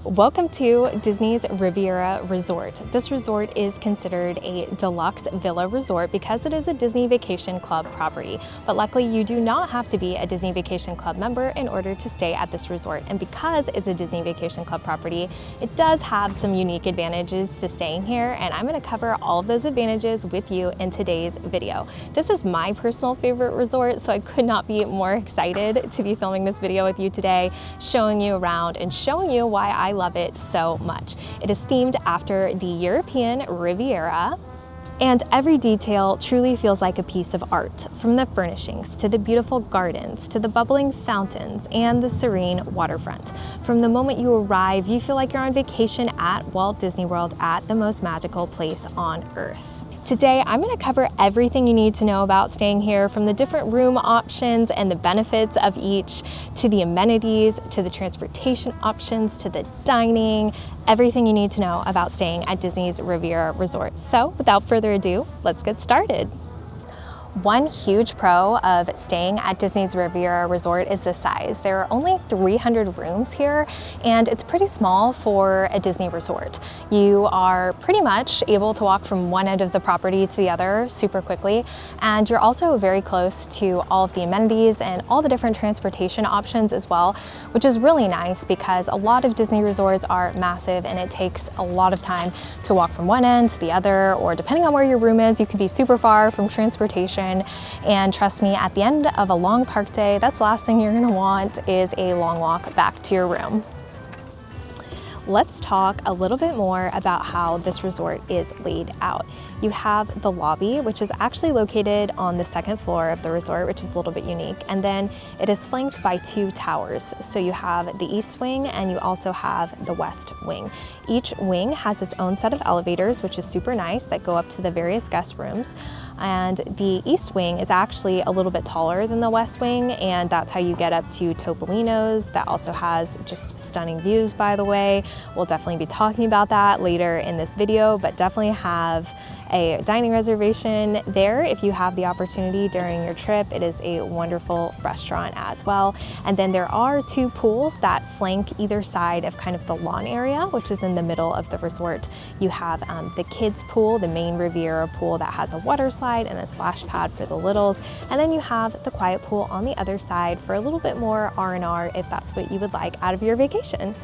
Welcome to Disney's Riviera Resort. This resort is considered a deluxe villa resort because it is a Disney Vacation Club property. But luckily, you do not have to be a Disney Vacation Club member in order to stay at this resort. And because it's a Disney Vacation Club property, it does have some unique advantages to staying here, and I'm going to cover all of those advantages with you in today's video. This is my personal favorite resort, so I could not be more excited to be filming this video with you today, showing you around and showing you why I love it so much. It is themed after the European Riviera, and every detail truly feels like a piece of art, from the furnishings to the beautiful gardens to the bubbling fountains and the serene waterfront. From the moment you arrive, you feel like you're on vacation at Walt Disney World, at the most magical place on Earth. Today, I'm going to cover everything you need to know about staying here, from the different room options and the benefits of each, to the amenities, to the transportation options, to the dining, everything you need to know about staying at Disney's Riviera Resort. So without further ado, let's get started. One huge pro of staying at Disney's Riviera Resort is the size. There are only 300 rooms here, and it's pretty small for a Disney resort. You are pretty much able to walk from one end of the property to the other super quickly, and you're also very close to all of the amenities and all the different transportation options as well, which is really nice because a lot of Disney resorts are massive and it takes a lot of time to walk from one end to the other, or depending on where your room is, you could be super far from transportation. And trust me, at the end of a long park day, that's the last thing you're gonna want is a long walk back to your room. Let's talk a little bit more about how this resort is laid out. You have the lobby, which is actually located on the second floor of the resort, which is a little bit unique. And then it is flanked by two towers. So you have the east wing and you also have the west wing. Each wing has its own set of elevators, which is super nice, that go up to the various guest rooms. And the east wing is actually a little bit taller than the west wing, and that's how you get up to Topolino's. That also has just stunning views, by the way. We'll definitely be talking about that later in this video, but definitely have a dining reservation there if you have the opportunity during your trip. It is a wonderful restaurant as well. And then there are two pools that flank either side of kind of the lawn area, which is in the middle of the resort. You have the kids pool, the main Riviera pool that has a water slide and a splash pad for the littles. And then you have the quiet pool on the other side for a little bit more R&R if that's what you would like out of your vacation.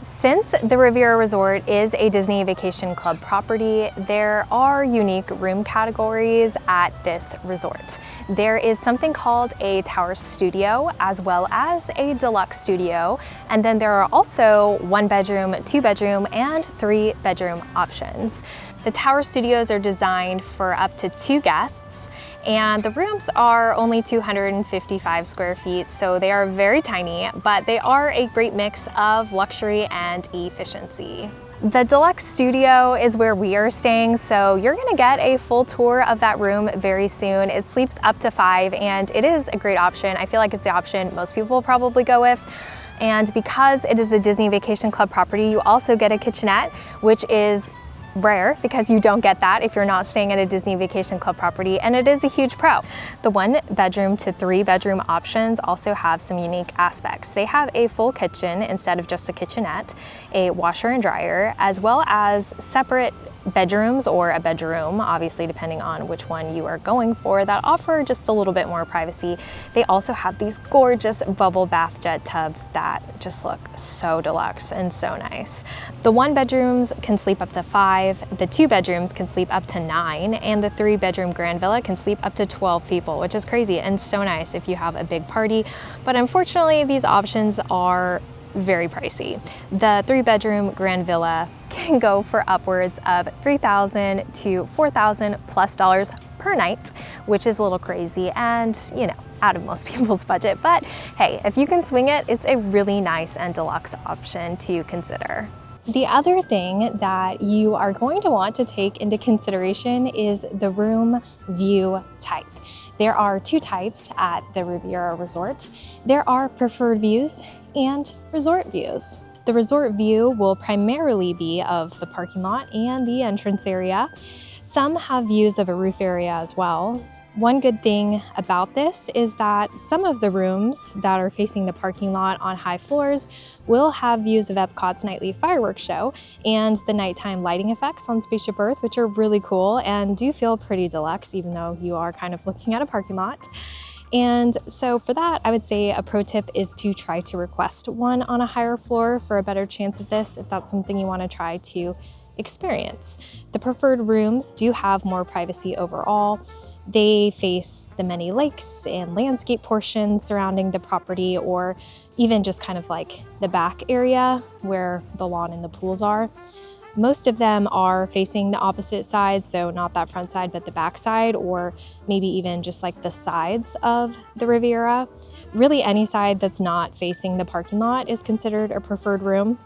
Since the Riviera Resort is a Disney Vacation Club property, there are unique room categories at this resort. There is something called a Tower Studio as well as a Deluxe Studio, and then there are also 1-bedroom, 2-bedroom, and 3-bedroom options. The Tower Studios are designed for up to 2 guests, and the rooms are only 255 square feet, so they are very tiny, but they are a great mix of luxury and efficiency. The Deluxe Studio is where we are staying, so you're gonna get a full tour of that room very soon. It sleeps up to 5, and it is a great option. I feel like it's the option most people will probably go with. And because it is a Disney Vacation Club property, you also get a kitchenette, which is rare because you don't get that if you're not staying at a Disney Vacation Club property, and it is a huge pro. The 1-bedroom to 3-bedroom options also have some unique aspects. They have a full kitchen instead of just a kitchenette, a washer and dryer, as well as separate bedrooms, or a bedroom, obviously depending on which one you are going for, that offer just a little bit more privacy. They also have these gorgeous bubble bath jet tubs that just look so deluxe and so nice. The 1-bedrooms can sleep up to 5, the 2-bedrooms can sleep up to 9, and the 3-bedroom Grand Villa can sleep up to 12 people, which is crazy and so nice if you have a big party. But unfortunately, these options are very pricey. The 3-bedroom Grand Villa can go for upwards of $3,000 to $4,000 plus per night, which is a little crazy and, you know, out of most people's budget. But hey, if you can swing it, it's a really nice and deluxe option to consider. The other thing that you are going to want to take into consideration is the room view type. There are 2 types at the Riviera Resort. There are preferred views and resort views. The resort view will primarily be of the parking lot and the entrance area. Some have views of a roof area as well. One good thing about this is that some of the rooms that are facing the parking lot on high floors will have views of Epcot's nightly fireworks show and the nighttime lighting effects on Spaceship Earth, which are really cool and do feel pretty deluxe, even though you are kind of looking at a parking lot. And so for that, I would say a pro tip is to try to request one on a higher floor for a better chance of this, if that's something you want to try to experience. The preferred rooms do have more privacy overall. They face the many lakes and landscape portions surrounding the property, or even just kind of like the back area where the lawn and the pools are. Most of them are facing the opposite side, so not that front side, but the back side, or maybe even just like the sides of the Riviera. Really, any side that's not facing the parking lot is considered a preferred room.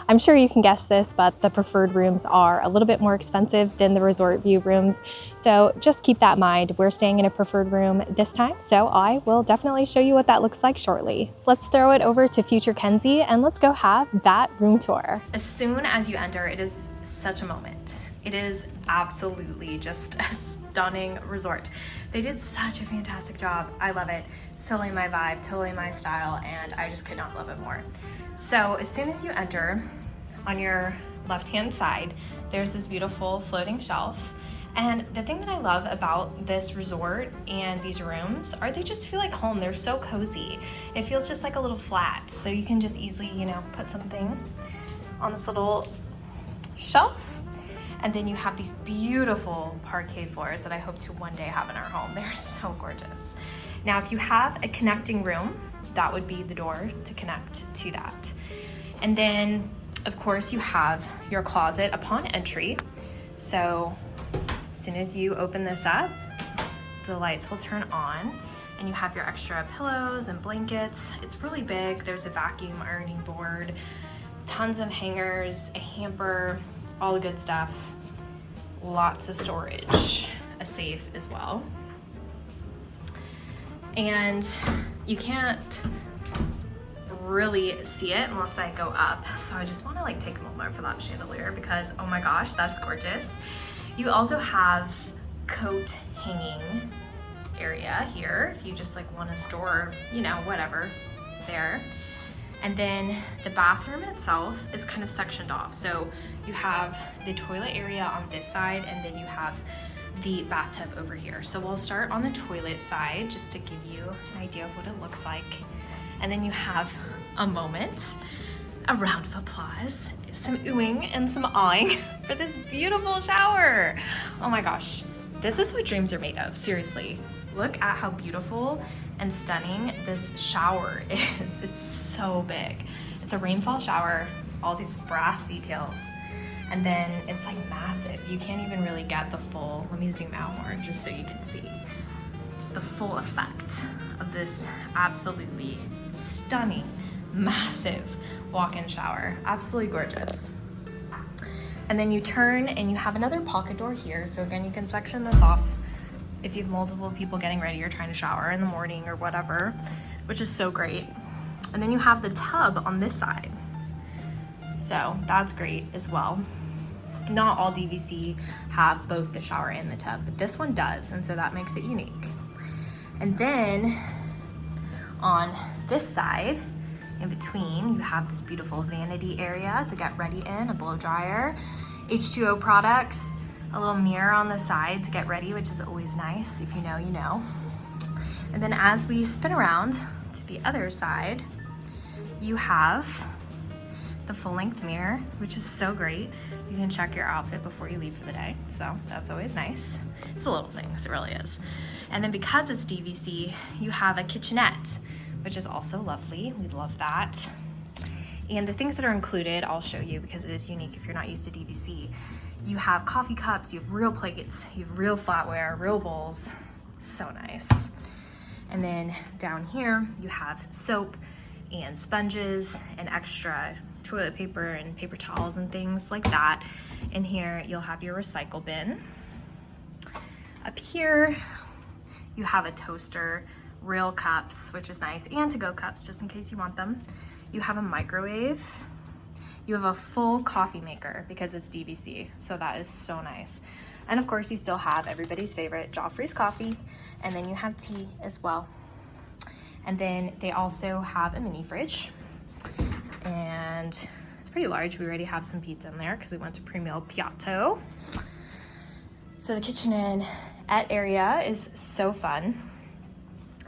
I'm sure you can guess this, but the preferred rooms are a little bit more expensive than the resort view rooms. So just keep that in mind. We're staying in a preferred room this time, so I will definitely show you what that looks like shortly. Let's throw it over to Future Kenzie and let's go have that room tour. As soon as you enter, it is such a moment. It is absolutely just a stunning resort. They did such a fantastic job. I love it. It's totally my vibe, totally my style, and I just could not love it more. So as soon as you enter, on your left-hand side, there's this beautiful floating shelf. And the thing that I love about this resort and these rooms are they just feel like home. They're so cozy. It feels just like a little flat. So you can just easily, put something on this little shelf. And then you have these beautiful parquet floors that I hope to one day have in our home. They're so gorgeous. Now, if you have a connecting room, that would be the door to connect to that. And then, of course, you have your closet upon entry. So as soon as you open this up, the lights will turn on and you have your extra pillows and blankets. It's really big. There's a vacuum ironing board, tons of hangers, a hamper, all the good stuff. Lots of storage, a safe as well. And you can't really see it unless I go up. So I just want to take a moment for that chandelier because oh my gosh, that's gorgeous. You also have coat hanging area here if you just want to store, whatever there. And then the bathroom itself is kind of sectioned off. So you have the toilet area on this side and then you have the bathtub over here. So we'll start on the toilet side just to give you an idea of what it looks like. And then you have a moment, a round of applause, some oohing and some awing for this beautiful shower. Oh my gosh, this is what dreams are made of, seriously. Look at how beautiful and stunning this shower is. It's so big. It's a rainfall shower, all these brass details. And then it's massive. You can't even really get the full, let me zoom out more just so you can see the full effect of this absolutely stunning, massive walk-in shower. Absolutely gorgeous. And then you turn and you have another pocket door here. So again, you can section this off if you have multiple people getting ready or trying to shower in the morning or whatever, which is so great. And then you have the tub on this side. So that's great as well. Not all DVC have both the shower and the tub, but this one does, and so that makes it unique. And then on this side, in between, you have this beautiful vanity area to get ready in, a blow dryer, H2O products, a little mirror on the side to get ready, which is always nice. If you know, you know. And then as we spin around to the other side, you have the full-length mirror, which is so great. You can check your outfit before you leave for the day, so that's always nice. It's the little things, it really is. And then because it's DVC, you have a kitchenette, which is also lovely. We love that. And the things that are included, I'll show you because it is unique if you're not used to DVC. You have coffee cups, you have real plates, you have real flatware, real bowls. So nice. And then down here, you have soap and sponges and extra toilet paper and paper towels and things like that. In here, you'll have your recycle bin. Up here, you have a toaster, real cups, which is nice, and to-go cups, just in case you want them. You have a microwave. You have a full coffee maker because it's DVC, so that is so nice. And of course, you still have everybody's favorite Joffrey's coffee, and then you have tea as well. And then they also have a mini fridge, and it's pretty large. We already have some pizza in there because we went to Primo Piatto. So the kitchenette area is so fun.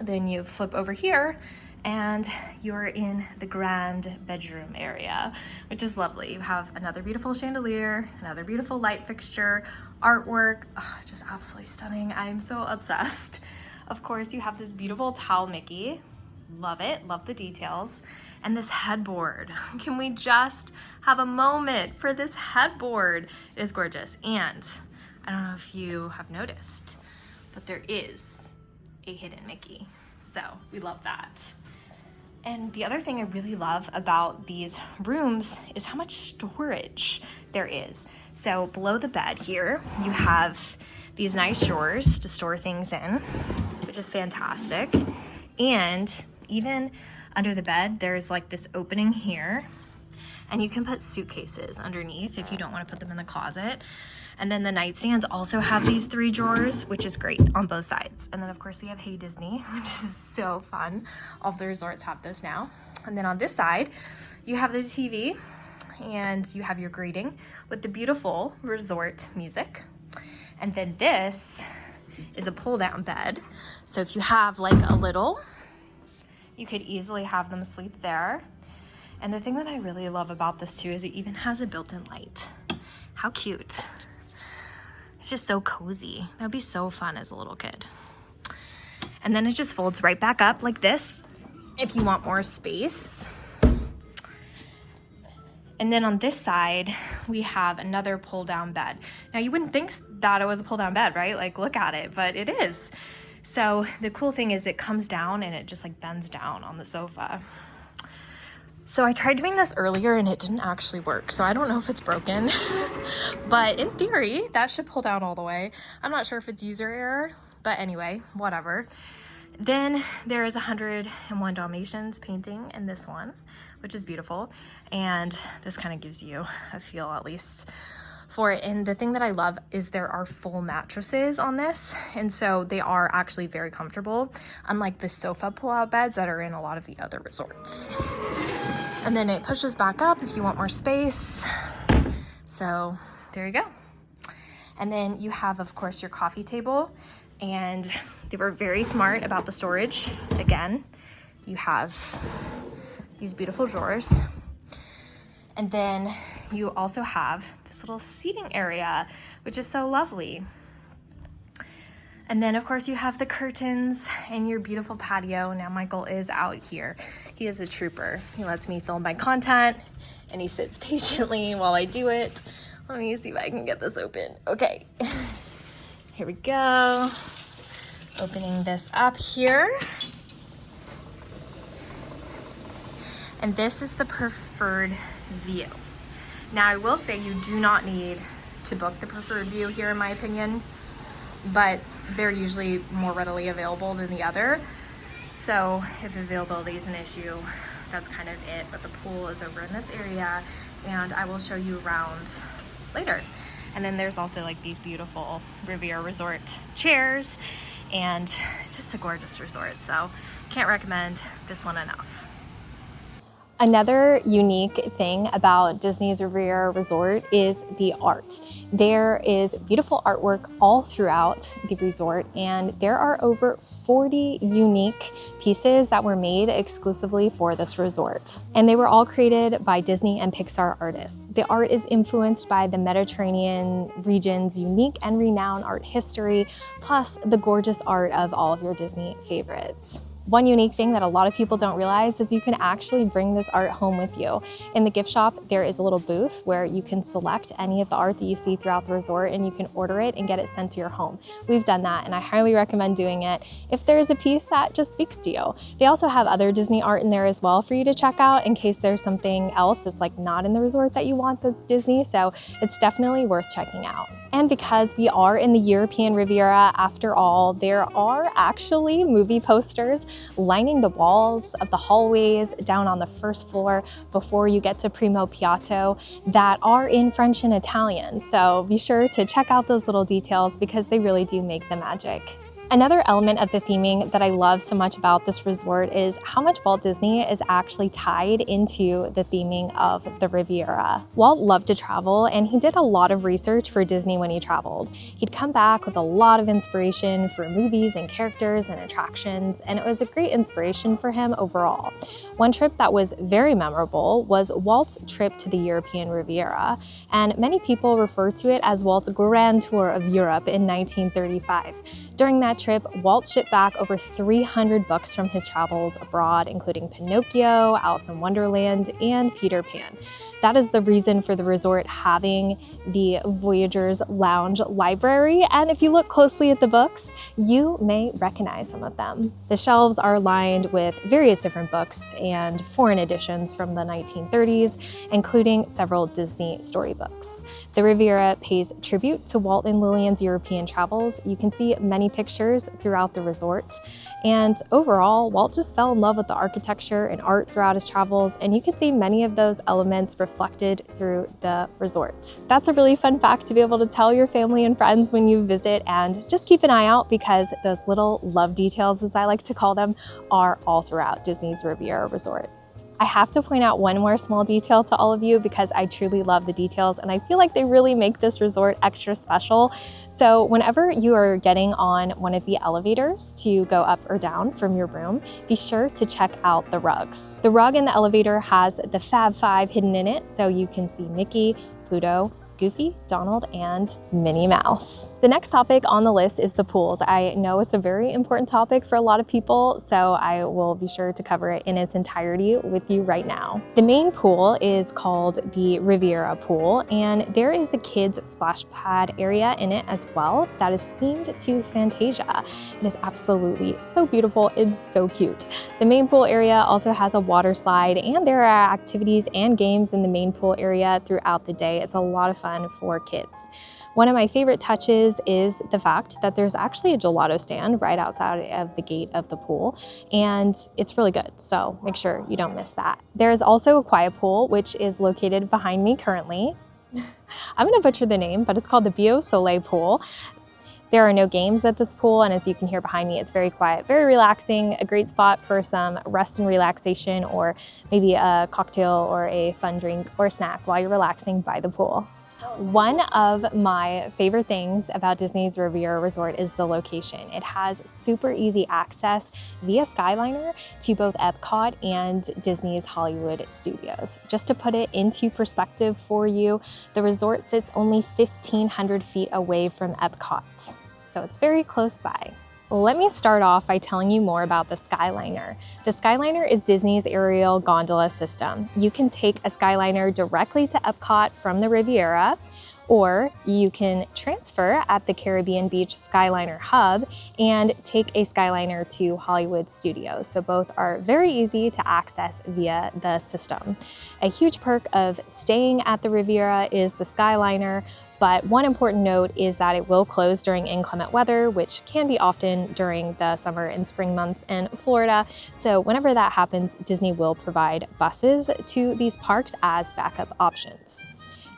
Then you flip over here and you're in the grand bedroom area, which is lovely. You have another beautiful chandelier, another beautiful light fixture, artwork, just absolutely stunning. I'm so obsessed. Of course, you have this beautiful towel Mickey. Love it, love the details. And this headboard. Can we just have a moment for this headboard? It is gorgeous. And I don't know if you have noticed, but there is a hidden Mickey. So we love that. And the other thing I really love about these rooms is how much storage there is. So below the bed here, you have these nice drawers to store things in, which is fantastic. And even under the bed, there's like this opening here, and you can put suitcases underneath if you don't want to put them in the closet. And then the nightstands also have these 3 drawers, which is great on both sides. And then of course we have Hey Disney, which is so fun. All the resorts have those now. And then on this side, you have the TV, and you have your greeting with the beautiful resort music. And then this is a pull down bed. So if you have like a little, you could easily have them sleep there. And the thing that I really love about this too is it even has a built-in light. How cute. It's just so cozy. That would be so fun as a little kid. And then it just folds right back up like this if you want more space. And then on this side, we have another pull down bed. Now you wouldn't think that it was a pull down bed, right? Like look at it, but it is. So the cool thing is it comes down and it just like bends down on the sofa. So I tried doing this earlier and it didn't actually work. So I don't know if it's broken, but in theory, that should pull down all the way. I'm not sure if it's user error, but anyway, whatever. Then there is 101 Dalmatians painting in this one, which is beautiful. And this kind of gives you a feel at least for it. And the thing that I love is there are full mattresses on this. And so they are actually very comfortable, unlike the sofa pull-out beds that are in a lot of the other resorts. And then it pushes back up if you want more space. So there you go. And then you have, of course, your coffee table. And they were very smart about the storage. Again, you have these beautiful drawers. And then you also have this little seating area, which is so lovely. And then of course you have the curtains and your beautiful patio. Now Michael is out here. He is a trooper. He lets me film my content and he sits patiently while I do it. Let me see if I can get this open. Okay, here we go. Opening this up here. And this is the preferred view. Now I will say you do not need to book the preferred view here in my opinion, but they're usually more readily available than the other. So if availability is an issue, that's kind of it. But the pool is over in this area and I will show you around later. And then there's also like these beautiful Riviera Resort chairs, and it's just a gorgeous resort. So can't recommend this one enough. Another unique thing about Disney's Riviera Resort is the art. There is beautiful artwork all throughout the resort, and there are over 40 unique pieces that were made exclusively for this resort. And they were all created by Disney and Pixar artists. The art is influenced by the Mediterranean region's unique and renowned art history, plus the gorgeous art of all of your Disney favorites. One unique thing that a lot of people don't realize is you can actually bring this art home with you. In the gift shop, there is a little booth where you can select any of the art that you see throughout the resort and you can order it and get it sent to your home. We've done that and I highly recommend doing it if there is a piece that just speaks to you. They also have other Disney art in there as well for you to check out in case there's something else that's like not in the resort that you want that's Disney, so it's definitely worth checking out. And because we are in the European Riviera after all, there are actually movie posters lining the walls of the hallways down on the first floor before you get to Primo Piatto that are in French and Italian. So be sure to check out those little details because they really do make the magic. Another element of the theming that I love so much about this resort is how much Walt Disney is actually tied into the theming of the Riviera. Walt loved to travel, and he did a lot of research for Disney when he traveled. He'd come back with a lot of inspiration for movies and characters and attractions, and it was a great inspiration for him overall. One trip that was very memorable was Walt's trip to the European Riviera, and many people refer to it as Walt's grand tour of Europe in 1935. During that trip, Walt shipped back over 300 books from his travels abroad, including Pinocchio, Alice in Wonderland, and Peter Pan. That is the reason for the resort having the Voyager's Lounge library, and if you look closely at the books, you may recognize some of them. The shelves are lined with various different books and foreign editions from the 1930s, including several Disney storybooks. The Riviera pays tribute to Walt and Lillian's European travels. You can see many pictures throughout the resort, and overall, Walt just fell in love with the architecture and art throughout his travels, and you can see many of those elements reflected through the resort. That's a really fun fact to be able to tell your family and friends when you visit, and just keep an eye out because those little love details, as I like to call them, are all throughout Disney's Riviera Resort. I have to point out one more small detail to all of you because I truly love the details and I feel like they really make this resort extra special. So whenever you are getting on one of the elevators to go up or down from your room, be sure to check out the rugs. The rug in the elevator has the Fab Five hidden in it, so you can see Mickey, Pluto, Goofy, Donald, and Minnie Mouse. The next topic on the list is the pools. I know it's a very important topic for a lot of people, so I will be sure to cover it in its entirety with you right now. The main pool is called the Riviera Pool, and there is a kids splash pad area in it as well that is themed to Fantasia. It is absolutely so beautiful and so cute. The main pool area also has a water slide, and there are activities and games in the main pool area throughout the day. It's a lot of fun for kids. One of my favorite touches is the fact that there's actually a gelato stand right outside of the gate of the pool, and it's really good, so make sure you don't miss that. There is also a quiet pool, which is located behind me currently. I'm gonna butcher the name, but it's called the Bio Soleil Pool. There are no games at this pool, and as you can hear behind me, it's very quiet, very relaxing, a great spot for some rest and relaxation, or maybe a cocktail or a fun drink or snack while you're relaxing by the pool. One of my favorite things about Disney's Riviera Resort is the location. It has super easy access via Skyliner to both Epcot and Disney's Hollywood Studios. Just to put it into perspective for you, the resort sits only 1,500 feet away from Epcot, so it's very close by. Let me start off by telling you more about the Skyliner. The Skyliner is Disney's aerial gondola system. You can take a Skyliner directly to Epcot from the Riviera, or you can transfer at the Caribbean Beach Skyliner Hub and take a Skyliner to Hollywood Studios. So both are very easy to access via the system. A huge perk of staying at the Riviera is the Skyliner, but one important note is that it will close during inclement weather, which can be often during the summer and spring months in Florida. So whenever that happens, Disney will provide buses to these parks as backup options.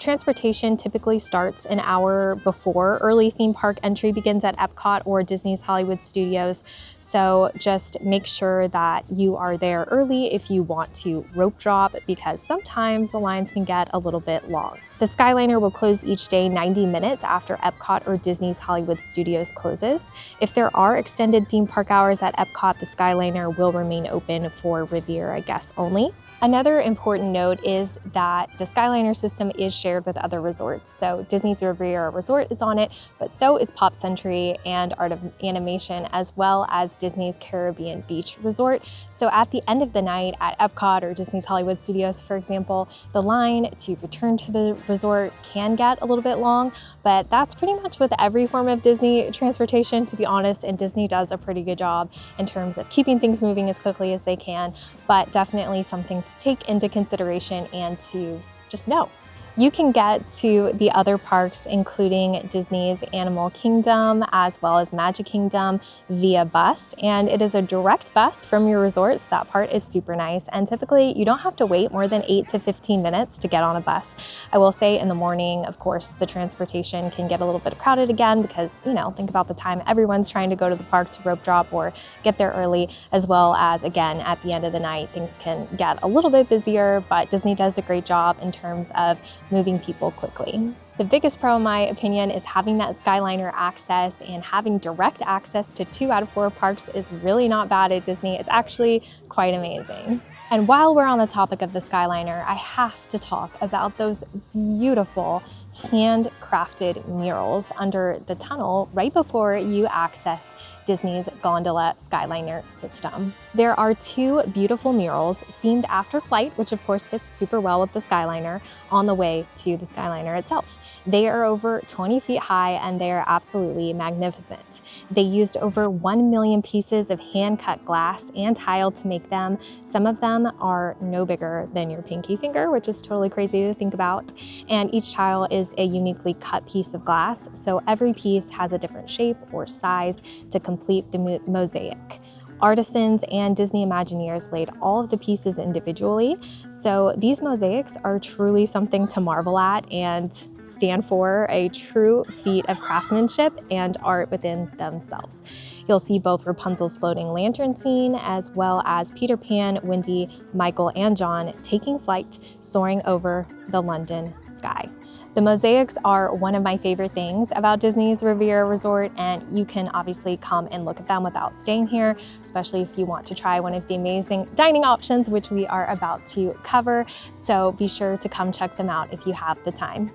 Transportation typically starts an hour before early theme park entry begins at Epcot or Disney's Hollywood Studios, so just make sure that you are there early if you want to rope drop, because sometimes the lines can get a little bit long. The Skyliner will close each day 90 minutes after Epcot or Disney's Hollywood Studios closes. If there are extended theme park hours at Epcot, the Skyliner will remain open for Riviera guests only. Another important note is that the Skyliner system is shared with other resorts. So Disney's Riviera Resort is on it, but so is Pop Century and Art of Animation, as well as Disney's Caribbean Beach Resort. So at the end of the night at Epcot or Disney's Hollywood Studios, for example, the line to return to the resort can get a little bit long, but that's pretty much with every form of Disney transportation, to be honest, and Disney does a pretty good job in terms of keeping things moving as quickly as they can, but definitely something to take into consideration and to just know. You can get to the other parks, including Disney's Animal Kingdom as well as Magic Kingdom, via bus, and it is a direct bus from your resort, so that part is super nice. And typically you don't have to wait more than 8 to 15 minutes to get on a bus. I will say in the morning, of course, the transportation can get a little bit crowded again because, you know, think about the time everyone's trying to go to the park to rope drop or get there early, as well as, again, at the end of the night, things can get a little bit busier, but Disney does a great job in terms of moving people quickly. The biggest pro, in my opinion, is having that Skyliner access, and having direct access to 2 out of 4 parks is really not bad at Disney. It's actually quite amazing. And while we're on the topic of the Skyliner, I have to talk about those beautiful handcrafted murals under the tunnel right before you access Disney's gondola Skyliner system. There are 2 beautiful murals themed after flight, which of course fits super well with the Skyliner, on the way to the Skyliner itself. They are over 20 feet high and they are absolutely magnificent. They used over 1 million pieces of hand-cut glass and tile to make them. Some of them are no bigger than your pinky finger, which is totally crazy to think about. And each tile is a uniquely cut piece of glass, so every piece has a different shape or size to complete the mosaic. Artisans and Disney Imagineers laid all of the pieces individually, so these mosaics are truly something to marvel at and stand for a true feat of craftsmanship and art within themselves. You'll see both Rapunzel's floating lantern scene as well as Peter Pan, Wendy, Michael, and John taking flight, soaring over the London sky. The mosaics are one of my favorite things about Disney's Riviera Resort, and you can obviously come and look at them without staying here, especially if you want to try one of the amazing dining options, which we are about to cover. So be sure to come check them out if you have the time.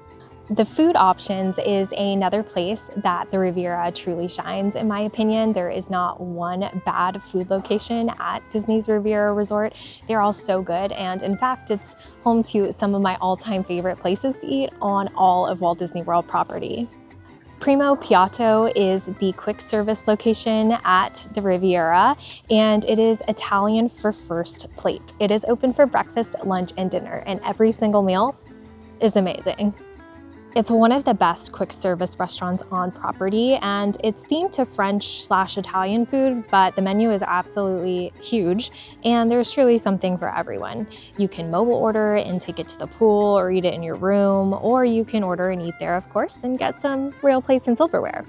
The food options is another place that the Riviera truly shines, in my opinion. There is not one bad food location at Disney's Riviera Resort. They're all so good, and in fact, it's home to some of my all-time favorite places to eat on all of Walt Disney World property. Primo Piatto is the quick service location at the Riviera, and it is Italian for first plate. It is open for breakfast, lunch, and dinner, and every single meal is amazing. It's one of the best quick service restaurants on property, and it's themed to French/Italian food, but the menu is absolutely huge and there's truly something for everyone. You can mobile order and take it to the pool or eat it in your room, or you can order and eat there, of course, and get some real plates and silverware.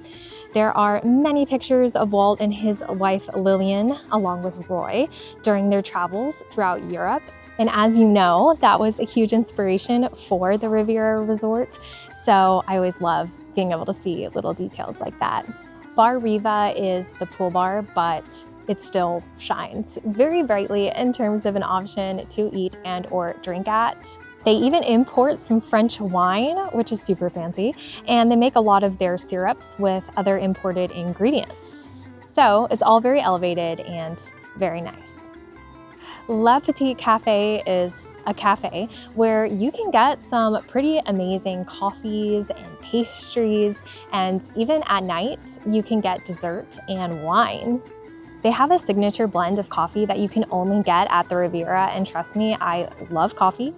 There are many pictures of Walt and his wife Lillian, along with Roy, during their travels throughout Europe. And as you know, that was a huge inspiration for the Riviera Resort. So I always love being able to see little details like that. Bar Riva is the pool bar, but it still shines very brightly in terms of an option to eat and or drink at. They even import some French wine, which is super fancy, and they make a lot of their syrups with other imported ingredients. So it's all very elevated and very nice. Le Petit Cafe is a cafe where you can get some pretty amazing coffees and pastries, and even at night you can get dessert and wine. They have a signature blend of coffee that you can only get at the Riviera, and trust me, I love coffee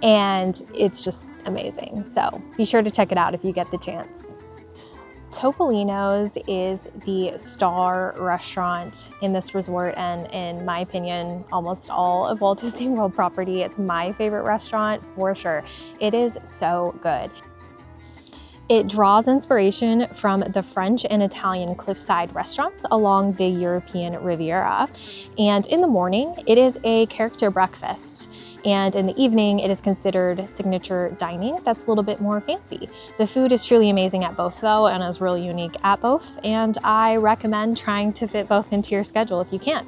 and it's just amazing. So be sure to check it out if you get the chance. Topolino's is the star restaurant in this resort, and in my opinion, almost all of Walt Disney World property. It's my favorite restaurant for sure. It is so good. It draws inspiration from the French and Italian cliffside restaurants along the European Riviera. And in the morning, it is a character breakfast. And in the evening, it is considered signature dining that's a little bit more fancy. The food is truly amazing at both though, and is really unique at both. And I recommend trying to fit both into your schedule if you can.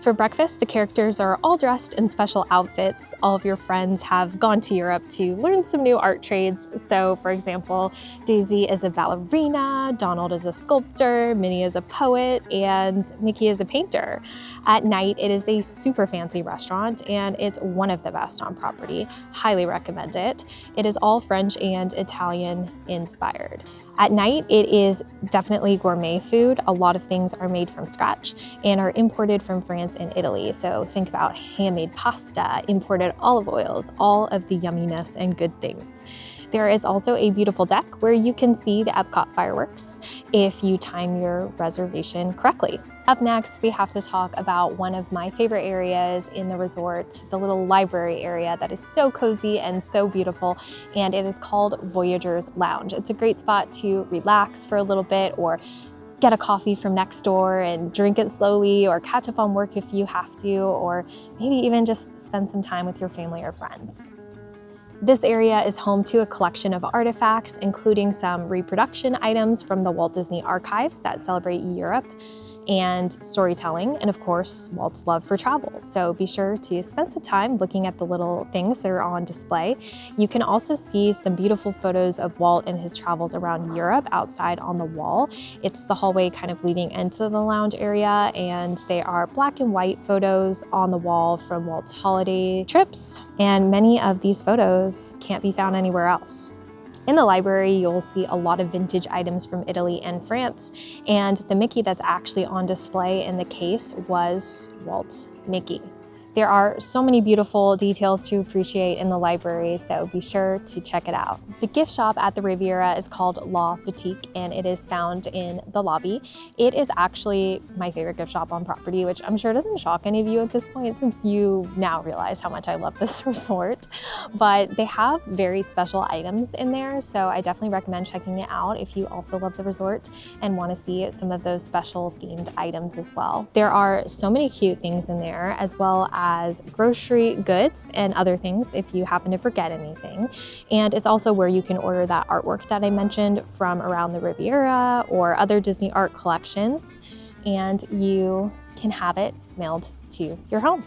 For breakfast, the characters are all dressed in special outfits. All of your friends have gone to Europe to learn some new art trades. So for example, Daisy is a ballerina, Donald is a sculptor, Minnie is a poet, and Mickey is a painter. At night, it is a super fancy restaurant, and it's one of the best on property. Highly recommend it. It is all French and Italian inspired. At night, it is definitely gourmet food. A lot of things are made from scratch and are imported from France and Italy. So think about handmade pasta, imported olive oils, all of the yumminess and good things. There is also a beautiful deck where you can see the Epcot fireworks if you time your reservation correctly. Up next, we have to talk about one of my favorite areas in the resort, the little library area that is so cozy and so beautiful, and it is called Voyager's Lounge. It's a great spot to relax for a little bit or get a coffee from next door and drink it slowly, or catch up on work if you have to, or maybe even just spend some time with your family or friends. This area is home to a collection of artifacts, including some reproduction items from the Walt Disney archives that celebrate Europe and storytelling, and of course, Walt's love for travel. So be sure to spend some time looking at the little things that are on display. You can also see some beautiful photos of Walt and his travels around Europe outside on the wall. It's the hallway kind of leading into the lounge area, and they are black and white photos on the wall from Walt's holiday trips. And many of these photos can't be found anywhere else. In the library, you'll see a lot of vintage items from Italy and France, and the Mickey that's actually on display in the case was Walt's Mickey. There are so many beautiful details to appreciate in the library, so be sure to check it out. The gift shop at the Riviera is called La Boutique, and it is found in the lobby. It is actually my favorite gift shop on property, which I'm sure doesn't shock any of you at this point since you now realize how much I love this resort. But they have very special items in there, so I definitely recommend checking it out if you also love the resort and want to see some of those special themed items as well. There are so many cute things in there, as well as grocery goods and other things if you happen to forget anything. And it's also where you can order that artwork that I mentioned from around the Riviera or other Disney art collections, and you can have it mailed to your home.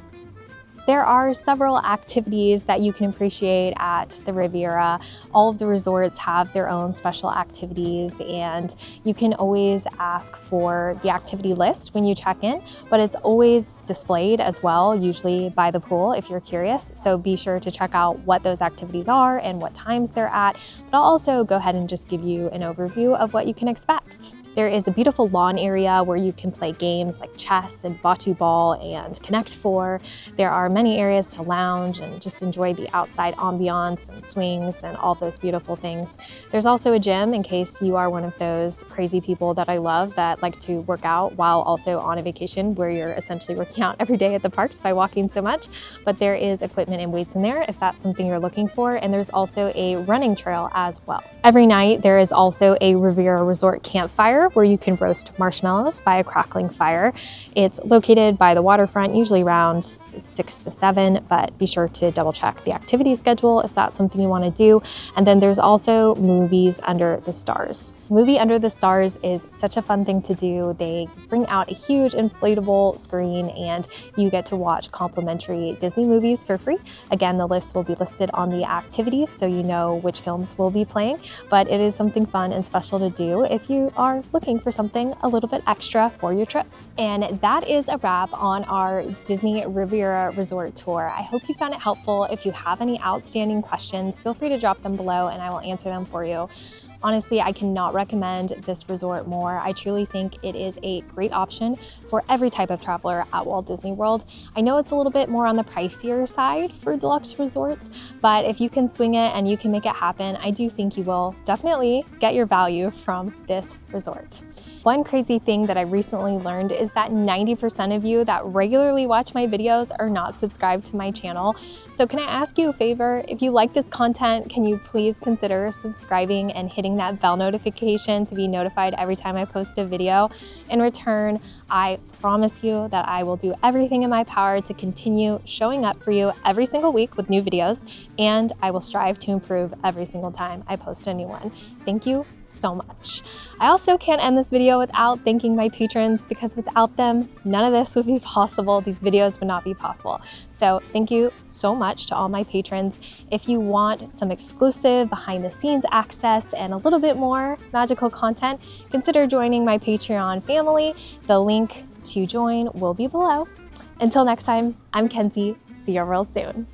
There are several activities that you can appreciate at the Riviera. All of the resorts have their own special activities, and you can always ask for the activity list when you check in, but it's always displayed as well, usually by the pool if you're curious. So be sure to check out what those activities are and what times they're at, but I'll also go ahead and just give you an overview of what you can expect. There is a beautiful lawn area where you can play games like chess and bocce ball and Connect Four. There are many areas to lounge and just enjoy the outside ambiance and swings and all those beautiful things. There's also a gym in case you are one of those crazy people that I love that like to work out while also on a vacation where you're essentially working out every day at the parks by walking so much. But there is equipment and weights in there if that's something you're looking for. And there's also a running trail as well. Every night there is also a Riviera Resort campfire where you can roast marshmallows by a crackling fire. It's located by the waterfront, usually around 6 to 7, but be sure to double check the activity schedule if that's something you want to do. And then there's also Movies Under the Stars. Movie Under the Stars is such a fun thing to do. They bring out a huge inflatable screen and you get to watch complimentary Disney movies for free. Again, the list will be listed on the activities so you know which films will be playing, but it is something fun and special to do if you are looking for something a little bit extra for your trip. And that is a wrap on our Disney Riviera Resort tour. I hope you found it helpful. If you have any outstanding questions, feel free to drop them below and I will answer them for you. Honestly, I cannot recommend this resort more. I truly think it is a great option for every type of traveler at Walt Disney World. I know it's a little bit more on the pricier side for deluxe resorts, but if you can swing it and you can make it happen, I do think you will definitely get your value from this resort. One crazy thing that I recently learned is that 90% of you that regularly watch my videos are not subscribed to my channel. So can I ask you a favor? If you like this content, can you please consider subscribing and hitting that bell notification to be notified every time I post a video? In return, I promise you that I will do everything in my power to continue showing up for you every single week with new videos, and I will strive to improve every single time I post a new one. Thank you so much. I also can't end this video without thanking my patrons, because without them, none of this would be possible. These videos would not be possible. So thank you so much to all my patrons. If you want some exclusive behind the scenes access and a little bit more magical content, consider joining my Patreon family. The link to join will be below. Until next time, I'm Kenzie. See you real soon.